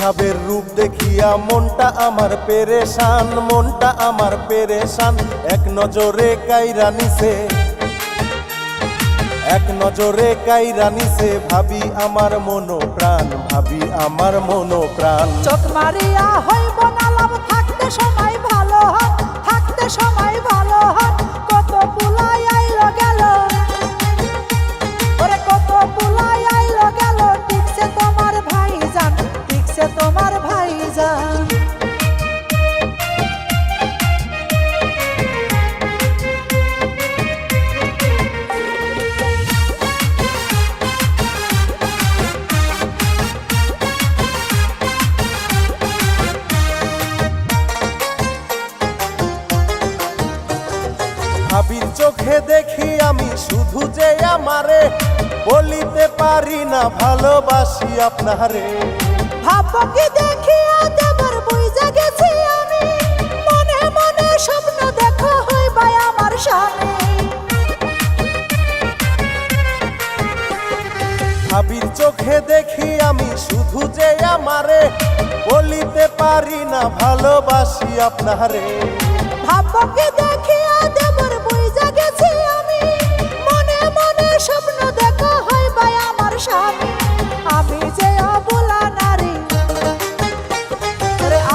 সাবের রূপ দেখিয়া মনটা আমার পেরেশান, মনটা আমার পেরেশান। এক নজরে কাইরা নিছে, এক নজরে কাইরা নিছে, ভাবি আমার মনো প্রাণ, ভাবি আমার মনো প্রাণ। চোখ মারিয়া হইব না লাভ, থাকতে সময় ভালো হন, থাকতে সময় ভালো হন। কত পুলাই আইলো গেল, ওরে কত পুলাই আইলো গেল, ঠিকছে তোমার ভাইজান, ঠিকছে তোমার ভাইজান। ভাবির চোখে দেখি আমি শুধু যে আমারে, বলিতে পারি না ভালোবাসি আপনারে। ভাবো কি দেখিয়া দেবার বুইজা গেছি আমি, মনে মনে স্বপ্ন দেখো হইবাই আমার স্বামী। ভাবির চোখে দেখি আমি শুধু যে আমারে, বলিতে পারি না ভালোবাসি আপনারে। ভাবো কি দেখিয়া দেবার বুইজা গেছি আমি, মনে মনে স্বপ্ন দেখো হইবাই আমার স্বামী। আমি যে অবলা নারী,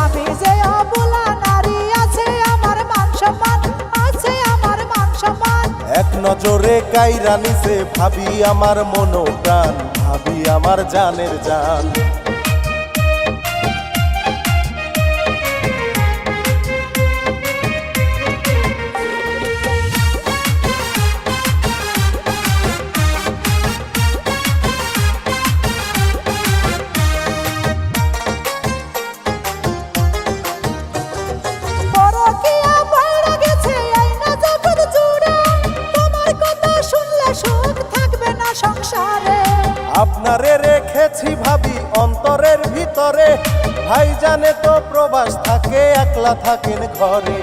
আমি যে অবলা নারী, আছে আমার মান সম্মান, আছে আমার মান সম্মান। এক নজরে কাইরা নিছে, ভাবি আমার মনো প্রাণ, ভাবি আমার জানের জান। পরকীয়া বাইরা গেছে আইনা জগৎ জুড়ে, তোমার কথা শুনলে সুখ থাকবে না সংসারে। আপনারে রেখেছি ভাবি অন্তরের ভিতরে, ভাই জানে তো প্রবাস থাকে, একলা থাকেন ঘরে।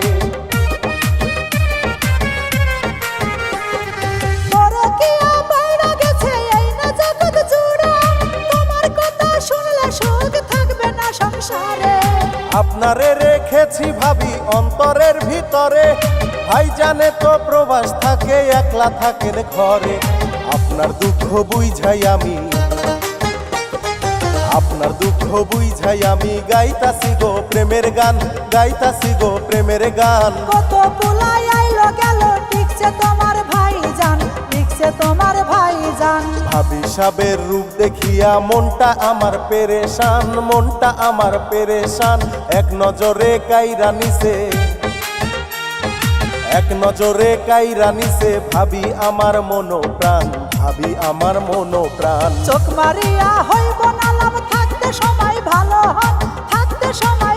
পরকীয়া বাইরা গেছে আইনা জগৎ জুড়ে, তোমার কথা শুনলে সুখ থাকবে না সংসারে। আপনারে রেখেছি ভাবি অন্তরের ভিতরে, ভাই জানে তো প্রবাস থাকে, একলা থাকেন ঘরে। আপনার দুঃখ বুঝাই আমি, আপনার দুঃখ বুঝাই আমি, গাইতাছি গো প্রেমের গান, গাইতাছি গো প্রেমের গান। কত পুলাই আইলো গেল, ঠিকছে তোমার ভাইজান, ঠিকছে তোমার ভাইজান। ভাবি সাবের রূপ দেখিয়া মনটা আমার পেরেশান, মনটা আমার পেরেশান। এক নজরে কাইরা নিছে, এক নজরে কাইরা নিছে, ভাবি আমার মনো প্রাণ, ভাবি আমার মনো প্রাণ। চোখ মারিয়া হইব না লাভ, থাকতে সময় ভালো হন, থাকতে সময়